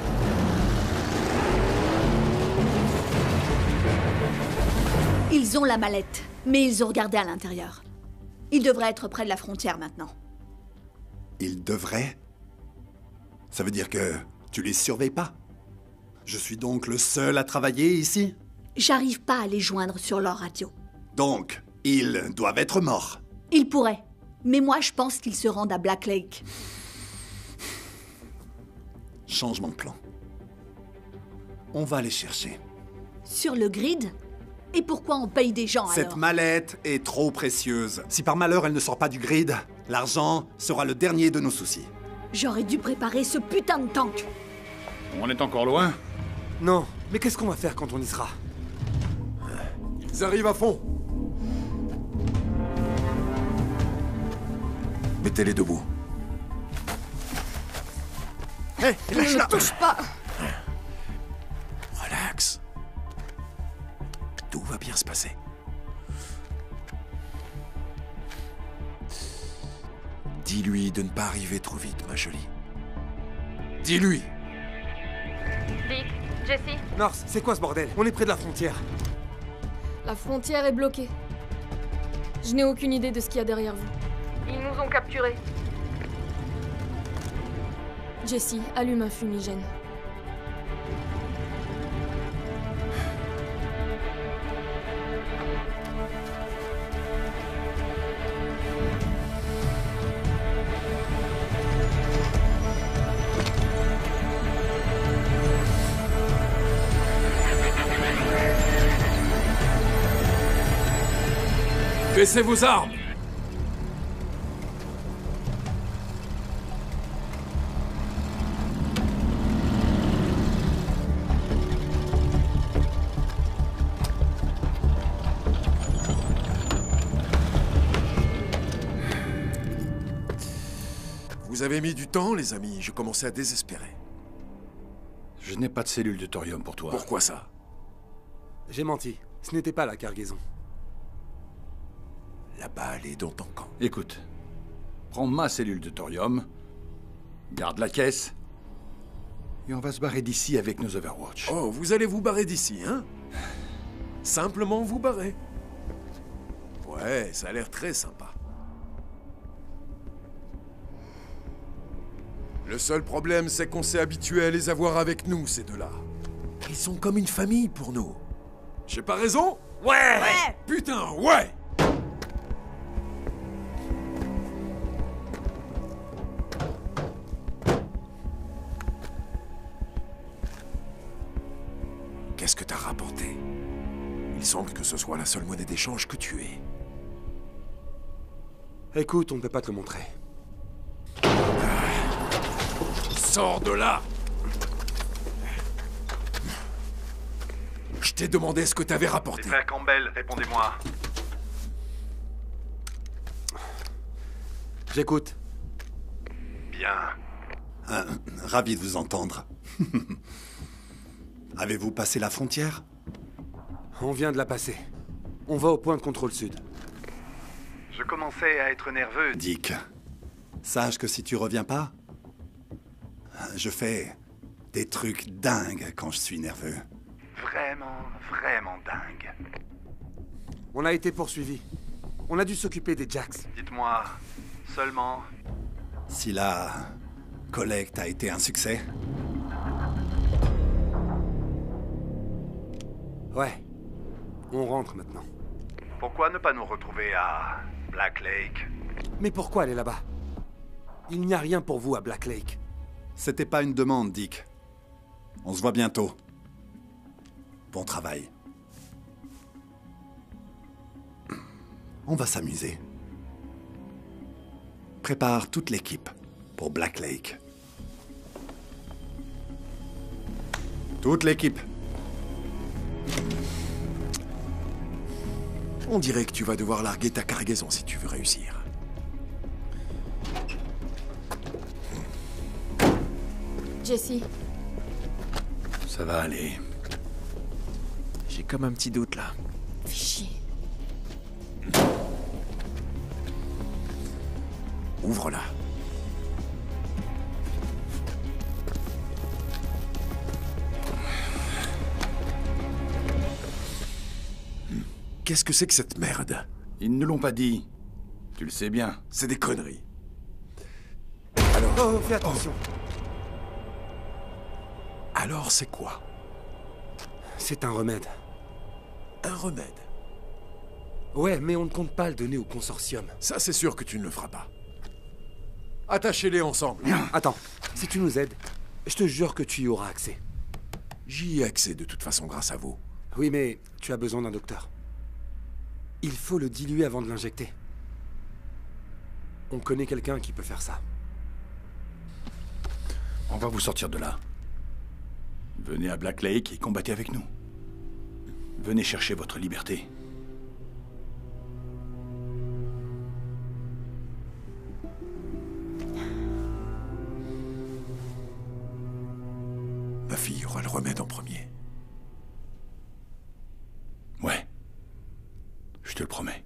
Ils ont la mallette, mais ils ont regardé à l'intérieur. Ils devraient être près de la frontière maintenant. Ils devraient? Ça veut dire que tu les surveilles pas? Je suis donc le seul à travailler ici? J'arrive pas à les joindre sur leur radio. Donc, ils doivent être morts. Ils pourraient, mais moi je pense qu'ils se rendent à Black Lake. Changement de plan. On va les chercher. Sur le grid? Et pourquoi on paye des gens Cette alors? mallette est trop précieuse. Si par malheur elle ne sort pas du grid, l'argent sera le dernier de nos soucis. J'aurais dû préparer ce putain de tank. On est encore loin? Non, mais qu'est-ce qu'on va faire quand on y sera? Ils arrivent à fond. Mettez-les debout. Hé, lâche-la! Ne touche pas! Relax. Tout va bien se passer. Dis-lui de ne pas arriver trop vite, ma jolie. Dis-lui! Dick, Jesse, North, c'est quoi ce bordel? On est près de la frontière. la frontière est bloquée. Je n'ai aucune idée de ce qu'il y a derrière vous. ont capturé. Jessie, allume un fumigène. Baissez vos armes! Vous avez mis du temps, les amis. Je commençais à désespérer. Je n'ai pas de cellule de thorium pour toi. Pourquoi ça? J'ai menti. Ce n'était pas la cargaison. La balle est dans ton camp. Écoute, prends ma cellule de thorium, garde la caisse, et on va se barrer d'ici avec nos Overwatch. Oh, vous allez vous barrer d'ici, hein? Simplement vous barrer. Ouais, ça a l'air très sympa. Le seul problème, c'est qu'on s'est habitué à les avoir avec nous, ces deux-là. Ils sont comme une famille pour nous. J'ai pas raison? Ouais! Putain, ouais! Qu'est-ce que t'as rapporté? Il semble que ce soit la seule monnaie d'échange que tu aies. Écoute, on ne peut pas te le montrer. Sors de là! Je t'ai demandé ce que t'avais rapporté. Les frères Campbell, répondez-moi. J'écoute. Bien. Ravi de vous entendre. Avez-vous passé la frontière? On vient de la passer. On va au point de contrôle sud. Je commençais à être nerveux. Dick, sache que si tu reviens pas, je fais des trucs dingues quand je suis nerveux. Vraiment, vraiment dingue. On a été poursuivis. On a dû s'occuper des Jacks. Dites-moi, seulement... Si la collecte a été un succès? Ouais. On rentre maintenant. Pourquoi ne pas nous retrouver à Black Lake? Mais pourquoi aller là-bas? Il n'y a rien pour vous à Black Lake. C'était pas une demande, Dick. On se voit bientôt. Bon travail. On va s'amuser. Prépare toute l'équipe pour Black Lake. Toute l'équipe. On dirait que tu vas devoir larguer ta cargaison si tu veux réussir. Jessie. Ça va aller. J'ai comme un petit doute là. Fais chier. Ouvre-la. Qu'est-ce que c'est que cette merde? Ils ne l'ont pas dit. Tu le sais bien. C'est des conneries. Oh, fais attention. Alors c'est quoi? C'est un remède. Un remède? Ouais, mais on ne compte pas le donner au consortium. Ça, c'est sûr que tu ne le feras pas. Attachez-les ensemble. Attends, si tu nous aides, je te jure que tu y auras accès. J'y ai accès de toute façon grâce à vous. Oui, mais tu as besoin d'un docteur. Il faut le diluer avant de l'injecter. On connaît quelqu'un qui peut faire ça. On va vous sortir de là. Venez à Black Lake et combattez avec nous. Venez chercher votre liberté. Ma fille aura le remède en premier. Ouais. Je te le promets.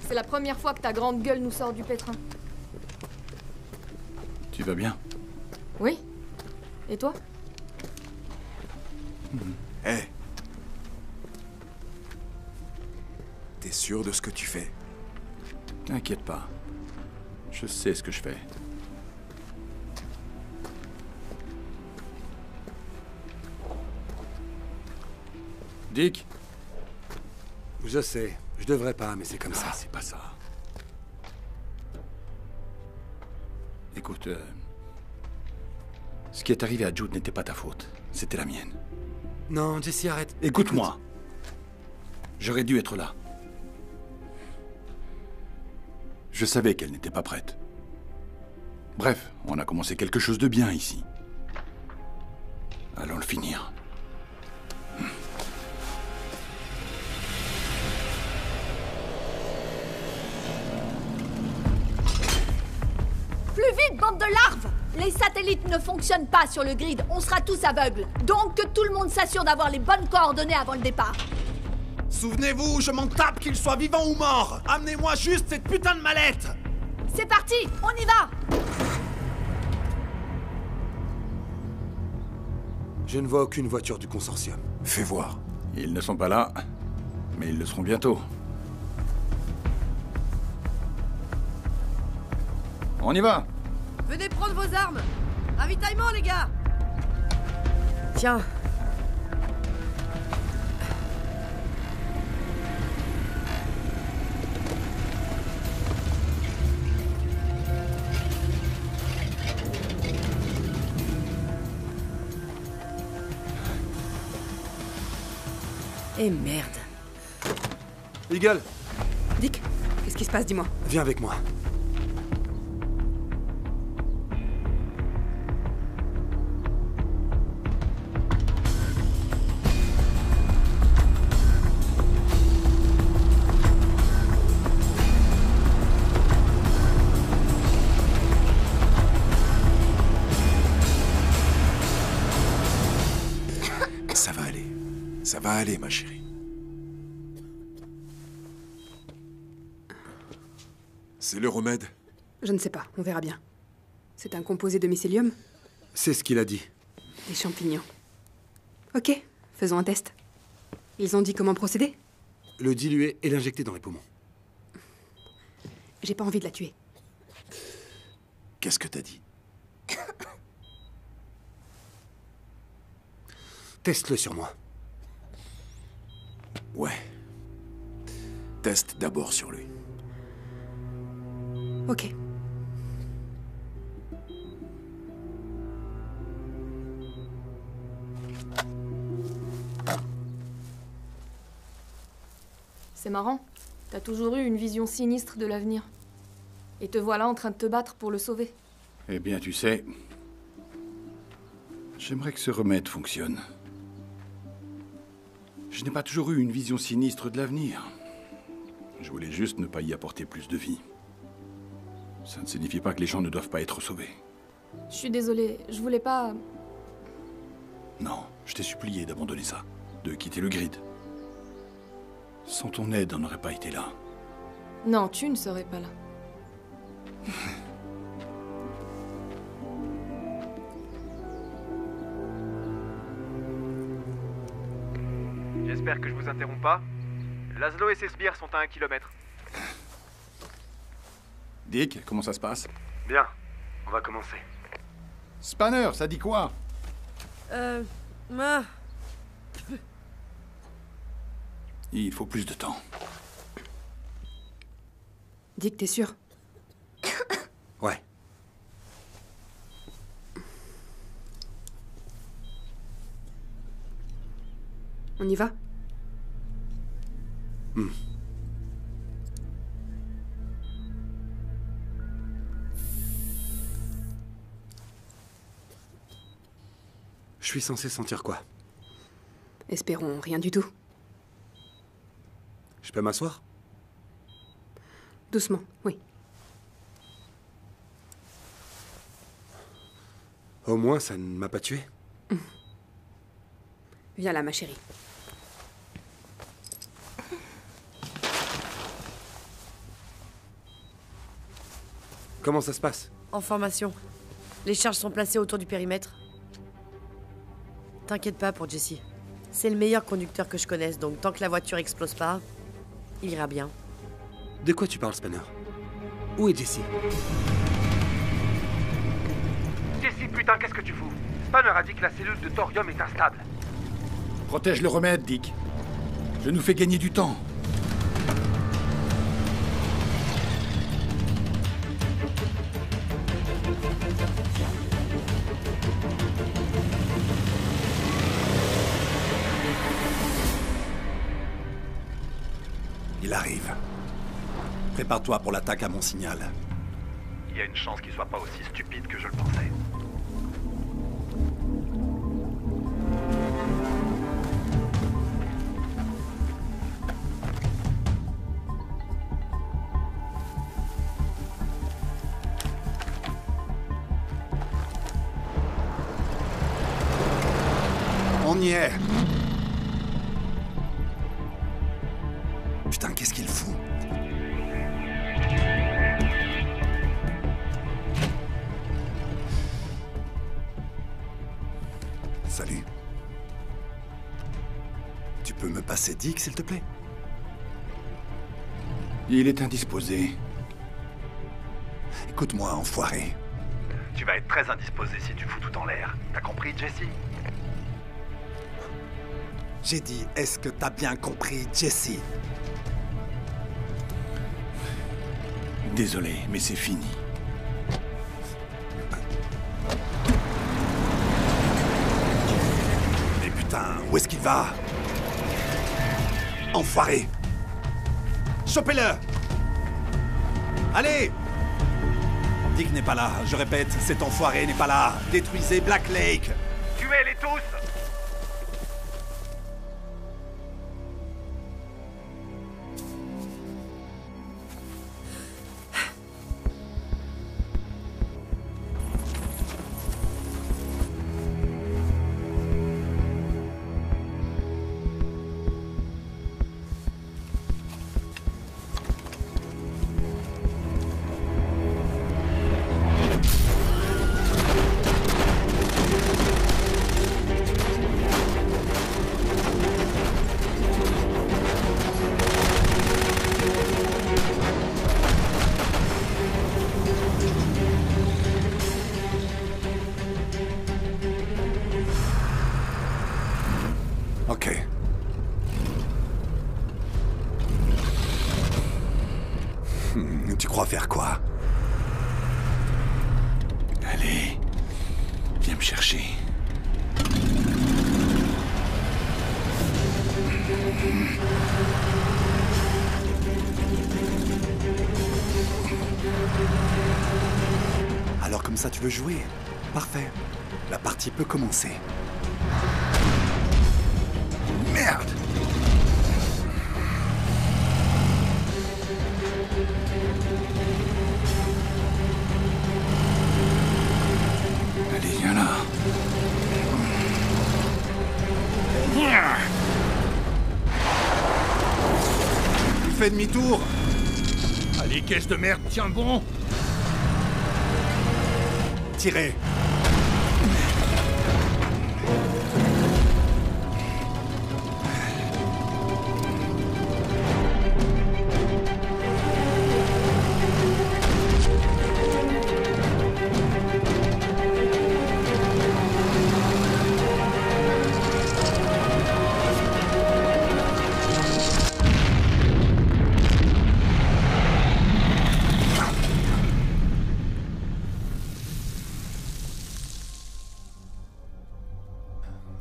C'est la première fois que ta grande gueule nous sort du pétrin. Tu vas bien? Oui. Et toi? Hé. T'es sûr de ce que tu fais? T'inquiète pas. Je sais ce que je fais. Dick? Je sais. Je devrais pas, mais c'est comme ça. C'est pas ça. Écoute, ce qui est arrivé à Jude n'était pas ta faute. C'était la mienne. Non, Jesse, arrête. Écoute-moi. J'aurais dû être là. Je savais qu'elle n'était pas prête. Bref, on a commencé quelque chose de bien ici. Allons le finir. Plus vite, bande de larves! Les satellites ne fonctionnent pas sur le grid, on sera tous aveugles. Donc que tout le monde s'assure d'avoir les bonnes coordonnées avant le départ. Souvenez-vous, je m'en tape qu'il soit vivant ou mort. Amenez-moi juste cette putain de mallette. C'est parti, on y va! Je ne vois aucune voiture du consortium. Fais voir. Ils ne sont pas là, mais ils le seront bientôt. On y va! Venez prendre vos armes. Ravitaillement, les gars. Tiens. Eh merde. Eagle, Dick, qu'est-ce qui se passe, dis-moi? viens avec moi. Ça va aller. Ça va aller, ma chérie. C'est le remède? Je ne sais pas, on verra bien. C'est un composé de mycélium? C'est ce qu'il a dit. Des champignons. Ok, faisons un test. Ils ont dit comment procéder? Le diluer et l'injecter dans les poumons. J'ai pas envie de la tuer. Qu'est-ce que t'as dit? Teste-le sur moi. Ouais. Teste d'abord sur lui. Ok. C'est marrant. T'as toujours eu une vision sinistre de l'avenir. Et te voilà en train de te battre pour le sauver. Eh bien, tu sais... J'aimerais que ce remède fonctionne. Je n'ai pas toujours eu une vision sinistre de l'avenir. Je voulais juste ne pas y apporter plus de vie. Ça ne signifie pas que les gens ne doivent pas être sauvés. Je suis désolée, je voulais pas... Non, je t'ai supplié d'abandonner ça, de quitter le grid. Sans ton aide, on n'aurait pas été là. Non, tu ne serais pas là. J'espère que je vous interromps pas. Laszlo et ses sbires sont à 1 kilomètre. Dick, comment ça se passe? Bien, on va commencer. Spanner, ça dit quoi? Il faut plus de temps. Dick, t'es sûr? Ouais. On y va? Je suis censé sentir quoi? Espérons rien du tout. Je peux m'asseoir? Doucement, oui. Au moins, ça ne m'a pas tué. Viens là, ma chérie. Comment ça se passe? En formation. Les charges sont placées autour du périmètre. T'inquiète pas pour Jesse. C'est le meilleur conducteur que je connaisse, donc tant que la voiture explose pas, il ira bien. De quoi tu parles, Spanner? Où est Jesse? Jesse, putain, qu'est-ce que tu fous? Spanner a dit que la cellule de thorium est instable. Protège le remède, Dick. Je nous fais gagner du temps. Il arrive. Prépare-toi pour l'attaque à mon signal. Il y a une chance qu'il soit pas aussi stupide que je le pensais. On y est. Putain, qu'est-ce qu'il fout? Salut. Tu peux me passer Dick, s'il te plaît? Il est indisposé. Écoute-moi, enfoiré. Tu vas être très indisposé si tu fous tout en l'air. T'as compris, Jesse? J'ai dit, est-ce que t'as bien compris, Jesse? Désolé, mais c'est fini. Mais putain, où est-ce qu'il va? Enfoiré! Chopez-le! Allez! Dick n'est pas là, je répète, cet enfoiré n'est pas là. Détruisez Black Lake! Tuez-les tous! Ok. Tu crois faire quoi? Allez, viens me chercher. Alors comme ça tu veux jouer? Parfait. La partie peut commencer. Merde! Allez, viens là. Il fait demi-tour. Allez, caisse de merde, tiens bon. Tirez.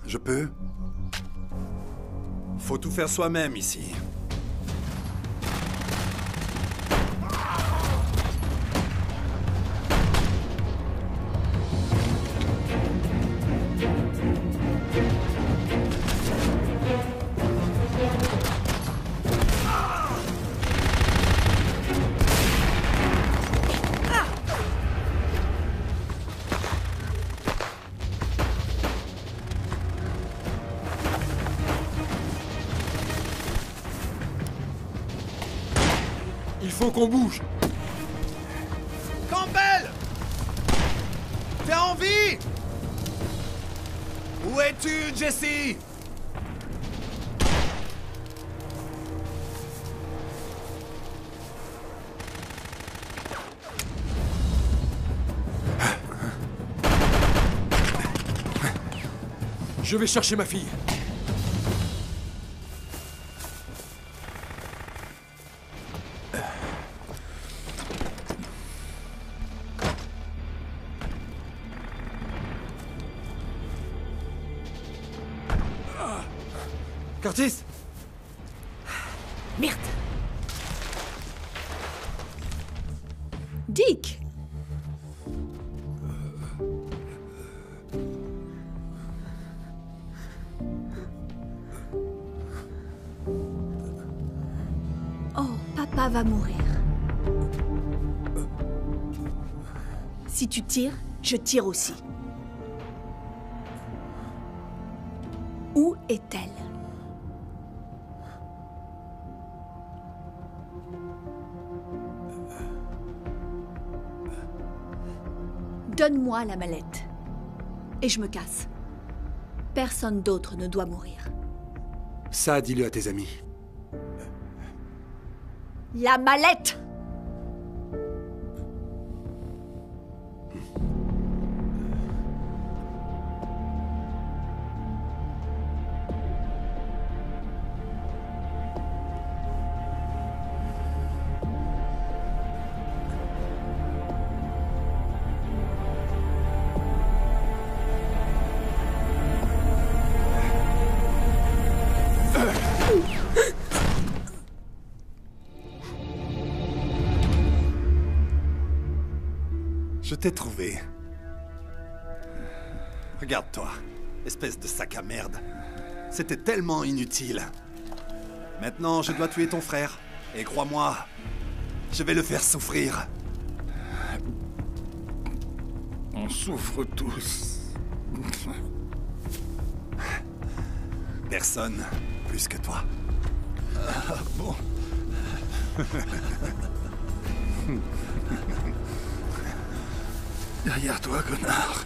Je peux? Faut tout faire soi-même ici. Il faut qu'on bouge. Campbell! T'es en vie? Où es-tu, Jesse? Je vais chercher ma fille. Curtis! Merde! Dick! Oh, papa va mourir. Si tu tires, je tire aussi. Où est-elle? Donne-moi la mallette. Et je me casse. Personne d'autre ne doit mourir. Ça, dis-le à tes amis. La mallette! Je t'ai trouvé. Regarde-toi, espèce de sac à merde. C'était tellement inutile. Maintenant, je dois tuer ton frère. Et crois-moi, je vais le faire souffrir. On souffre tous. Personne plus que toi. Ah bon. Derrière toi, connard.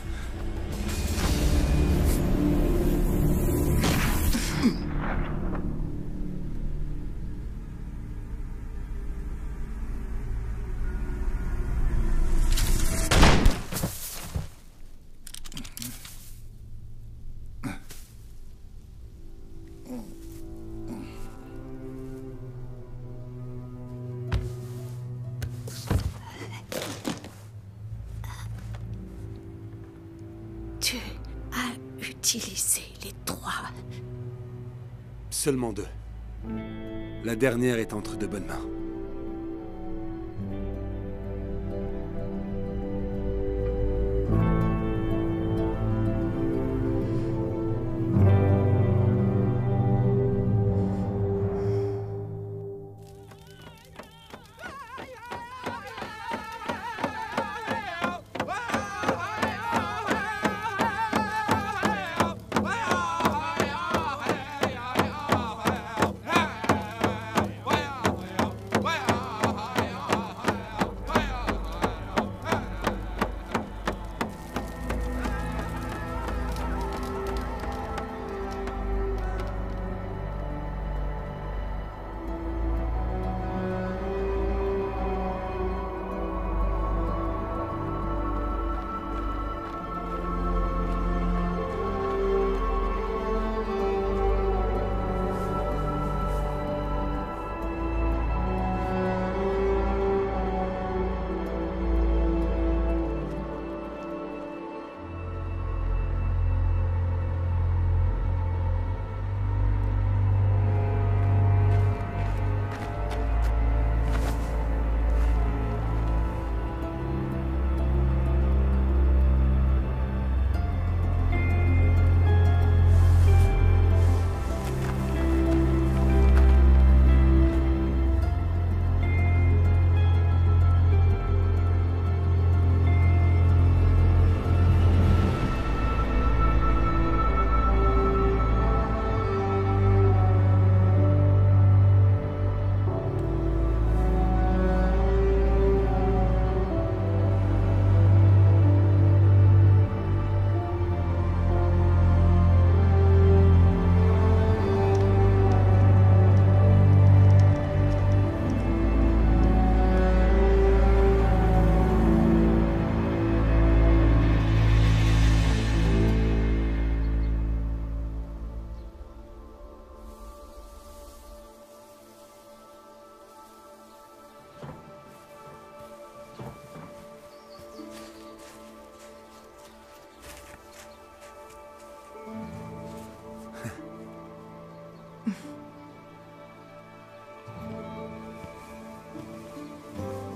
Tu as utilisé les 3. Seulement 2. La dernière est entre de bonnes mains.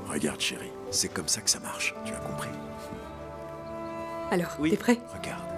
Regarde, chérie, c'est comme ça que ça marche, tu as compris? Alors, t'es prêt? Regarde.